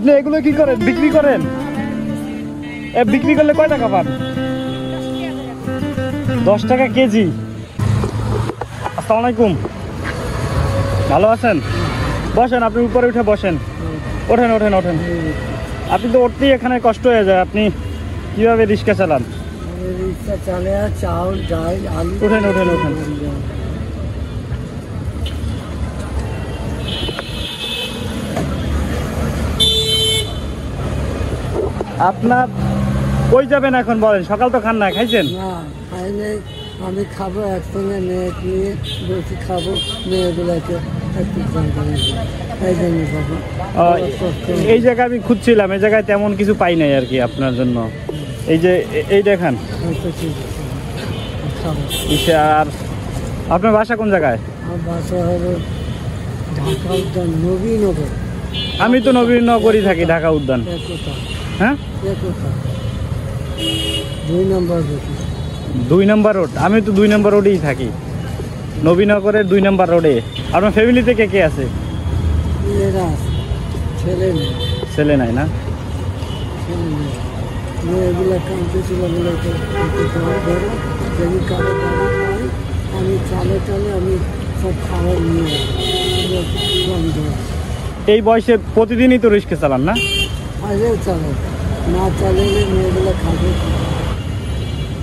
আপনি এগুলো কি করেন, বিক্রি করেন? বিক্রি করলে কয় টাকা পান? 10 টাকা কেজি। আসসালামু আলাইকুম, ভালো আছেন? বসেন, আপনি উপরে উঠে বসেন। ওঠেন ওঠেন ওঠেন। আপনি তো উঠতেই এখানে কষ্ট হয়ে যায়, আপনি কিভাবে রিক্সা চালান? রিক্সা চালে চাউল ডাল আলু। ওঠেন ওঠেন ওঠেন। আপনার কই যাবেন এখন বলেন? সকাল তো খান না, খাইছেন? না খাই নাই, আমি খাবো একসঙ্গে মেয়ে নিয়ে বসে খাবো, মেয়েগুলোকে একটু এই জন্য খাবো। এই জায়গায় আমি খুঁজছিলাম, এই জায়গায় তেমন কিছু পাই নাই আর কি আপনার জন্য। এই যে এই দেখান। আর আপনার বাসা কোন জায়গায়? আমার বাসা হলো ঢাকা উদ্যান, নবীনগর। আমি তো নবীনগরই থাকি, ঢাকা উদ্যান। হ্যাঁ, 2 নম্বর রোড। 2 নম্বর রোড? আমি তো 2 নম্বর রোডেই থাকি, নবীনগরের 2 নম্বর রোডে। আপনার ফ্যামিলিতে কে কে আছে? ছেলে নেই। ছেলে নাই না? মেয়েগুলো কাঁদতেছিল বলে যদি কারো গাড়ি পাই আমি চালে আমি সব খাবার নিয়ে বন্ধ। এই বয়সে প্রতিদিনই তো রিক্সা চালান না? আজও চালে, না চালালে মেয়েগুলো খাবে।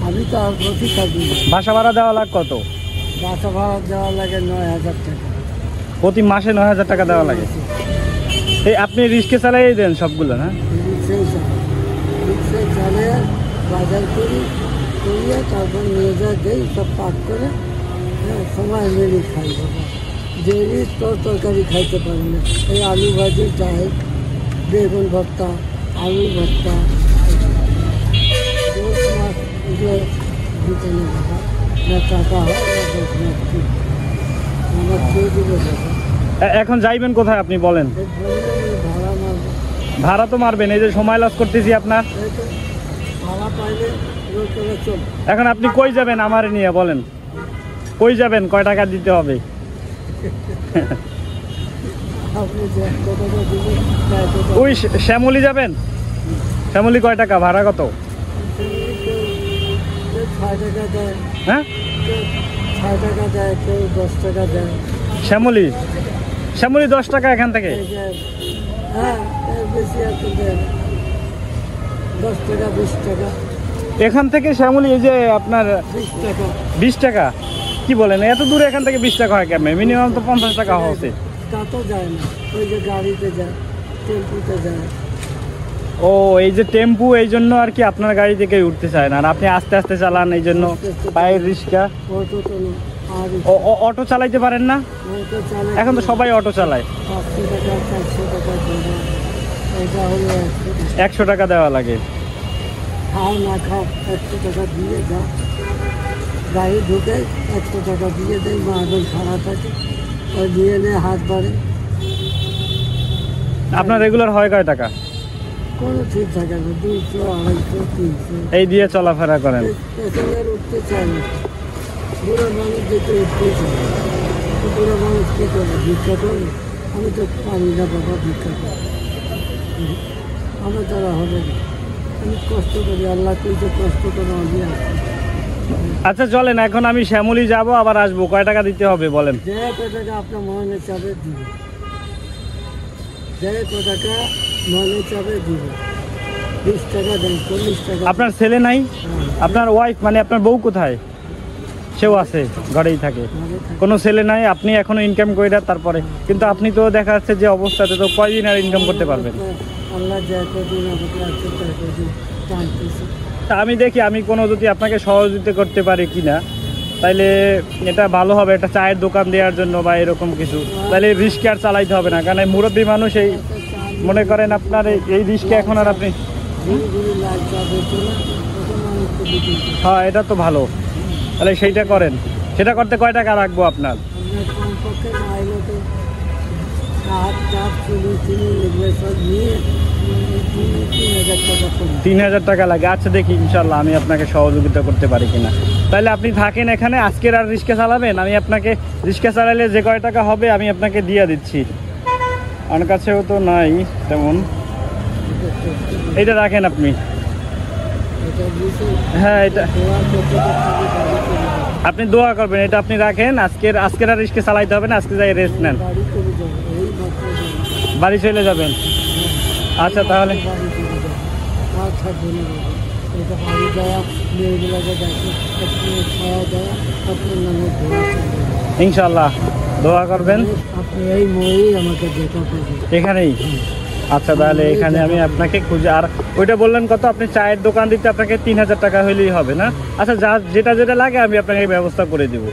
আমি তো আর প্রতি থাকি। বাসা ভাড়া দেওয়া লাগ কত? বাসা ভাড়া দেওয়া লাগে 9,000 টাকা। প্রতি মাসে 9,000 টাকা দেওয়া লাগে? এই আপনি রিক্সা চালাই দেন সবগুলো না? রিক্সায় চালে বাজার করি, করিয়ে তারপর নিয়ে যায় দেই, সব পাক করে সময় মেরে খাই। ডেলি তরকারি খাইতে পারি না, এই আলু ভাজি চাই, বেগুন ভর্তা, আলু ভর্তা, মাছ দিতে না টাকা হয় না, আমার খেয়ে দিবে। এখন যাইবেন কোথায় আপনি বলেন? ভাড়া মারবো। ভাড়া তো মারবেন, এই যে সময় লস করতেছি আপনার। ভাড়া পাইলে চল। এখন আপনি কই যাবেন আমারে নিয়ে বলেন? কই যাবেন, কয় টাকা দিতে হবে? ওই শ্যামলি যাবেন? শ্যামলি কয় টাকা ভাড়া, কত? 6 টাকা দেয়। হ্যাঁ, 6 টাকা দেয়, কেউ 10 টাকা দেয়। শ্যামলি 10 টাকা এখান থেকে? হ্যাঁ, বেশি একটু দেয়, 10 টাকা 20 টাকা এখান থেকে শ্যামলি। এই যে আপনার 20 টাকা। 20 টাকা? কি বলেন, এত দূরে এখান থেকে 20 টাকা হয় কেমন? মিনিমাম তো 50 টাকা হওয়া উচিত। তা তো যায় না, ওই যে গাড়িতে যায়, টেম্পুতে যায়। ও, এই যে টেম্পু, এই জন্য আর কি আপনার গাড়ি থেকে উঠতে চায় না, আর আপনি আস্তে আস্তে চালান, এই জন্য পায়ের রিক্সা। অটো তো না। আর অটো চালাইতে পারেন না? অটো চালায় এখন তো সবাই অটো চালায়। 500 টাকা 400 টাকা দেওয়া, এটা হলো 100 টাকা দেওয়া লাগে। খাও না খাও 100 টাকা দিয়ে যা, গাড়ি ঢুকে 100 টাকা দিয়ে দেয়, মাজন খারাপ থাকে, ওই দিয়ে নেয়, হাত বাড়ে। আপনার রেগুলার হয় কয় টাকা? কোনো ঠিক থাকে না, 200, 250, 300। এই দিয়ে চলাফেরা করেন? প্যাসেঞ্জার উঠতে চায় না, বুড়ো মানুষ যেতে উঠতে চায় না। বুড়ো মানুষ কী করে, ভিক্ষা করে? আমি তো পারি না বাবা ভিক্ষা করে, আমার দ্বারা হবে না। আমি কষ্ট করি, আল্লাহ কইতে কষ্ট করে আমি আসি। আচ্ছা চলেন, এখন আমি শ্যামলি যাব, আবার আসবো, কয় টাকা দিতে হবে বলেন? যে টাকা আপনার মনে চাবে দিবে, যে টাকা মনে চাবে দিবে। 20 টাকা দেন, 40 টাকা। আপনার ছেলে নাই? আপনার ওয়াইফ মানে আপনার বউ কোথায়? সেও আছে, ঘরেই থাকে, কোনো ছেলে নাই? আপনি এখনো ইনকাম করে তারপরে, কিন্তু আপনি তো দেখা যাচ্ছে যে অবস্থাতে তো কয়দিন আর ইনকাম করতে পারবেন? আল্লাহ যা কদিন আমাকে আছে তার কদিন টানতেছে। তা আমি দেখি আমি কোনো যদি আপনাকে সহযোগিতা করতে পারি কিনা, তাইলে এটা ভালো হবে, একটা চায়ের দোকান দেওয়ার জন্য বা এরকম কিছু। তাহলে রিস্কে আর চালাইতে হবে না, কারণ এই মুরব্বী মানুষ, এই মনে করেন আপনার এই রিস্কে এখন আর আপনি। হ্যাঁ, এটা তো ভালো, তাহলে সেইটা করেন। সেটা করতে কয় টাকা রাখবো আপনার? 3,000 টাকা লাগে? আচ্ছা দেখি ইনশাল্লাহ আমি আপনাকে সহযোগিতা করতে পারি কিনা। তাহলে আপনি থাকেন এখানে, আজকের আর রিক্সা চালাবেন? আমি আপনাকে রিক্সা চালালে যে কয় টাকা হবে আমি আপনাকে দিয়ে দিচ্ছি, আমার কাছেও তো নাই তেমন। এটা রাখেন আপনি। হ্যাঁ এটা আপনি দোয়া করবেন, এটা আপনি রাখেন। আজকের আর রিস্কে চালাইতে হবে না, আজকে যাই রেস্ট নেন, বাড়ি চলে যাবেন। আচ্ছা তাহলে ইনশাল্লাহ দোয়া করবেন আপনি এই মই আমাকে দেখা পাবেন এখানেই। আচ্ছা তাহলে এখানে আমি আপনাকে খুঁজে, আর ওইটা বললেন কত, আপনি চায়ের দোকান দিতে আপনাকে 3000 টাকা হলেই হবে না? আচ্ছা যেটা লাগে আমি আপনাকে ব্যবস্থা করে দিব।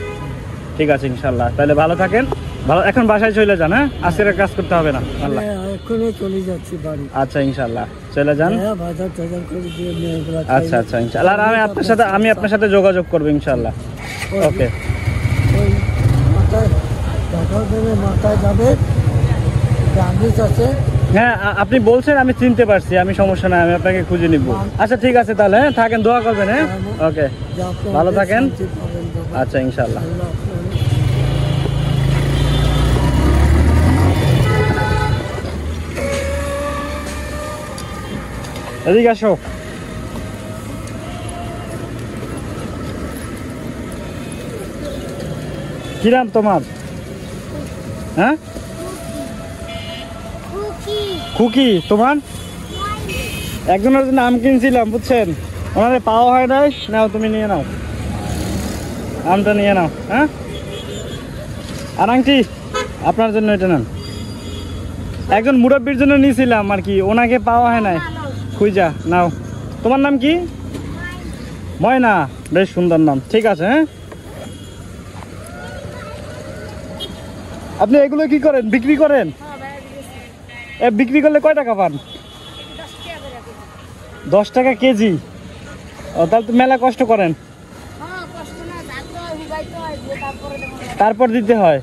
ঠিক আছে ইনশাল্লাহ, তাহলে ভালো থাকেন। ভালো, এখন বাসায় চলে যান। হ্যাঁ আজকের কাজ করতে হবে না। আল্লাহ এখনই চলে যাচ্ছি বাড়ি। আচ্ছা ইনশাল্লাহ চলে যান। বাজার টাজার করে দিয়ে মেয়েগুলা আচ্ছা আচ্ছা ইনশাল্লাহ, আর আমি আপনার সাথে যোগাযোগ করবো ইনশাল্লাহ। ওকে ওই মাথায় দেখার জন্য মাথায় যাবে, ব্রাঞ্চ আছে। হ্যাঁ আপনি বলছেন, আমি চিনতে পারছি, আমি সমস্যা নাই, আমি আপনাকে খুঁজে নিব। আচ্ছা ঠিক আছে তাহলে, হ্যাঁ থাকেন, দোয়া করবেন। হ্যাঁ ওকে ভালো থাকেন। আচ্ছা ইনশাল্লাহ। এদিকে আসো। কি নাম তোমার? হ্যাঁ খুকি। তোমার? একজনের জন্য আম কিনছিলাম বুঝছেন, ওনারে পাওয়া হয় নাই। নাও তুমি নিয়ে নাও, আমটা নিয়ে নাও। হ্যাঁ আর আংটি আপনার জন্য এটা নেন। একজন মুরব্বীর জন্য নিয়েছিলাম আর কি, ওনাকে পাওয়া হয় নাই, খুঁজা নাও। তোমার নাম কি? ময়না, বেশ সুন্দর নাম। ঠিক আছে। হ্যাঁ আপনি এগুলো কি করেন, বিক্রি করেন? বিক্রি করলে কয় টাকা পান? 10 টাকা কেজি। ও তাহলে তো মেলা কষ্ট করেন। তারপর দিতে হয়।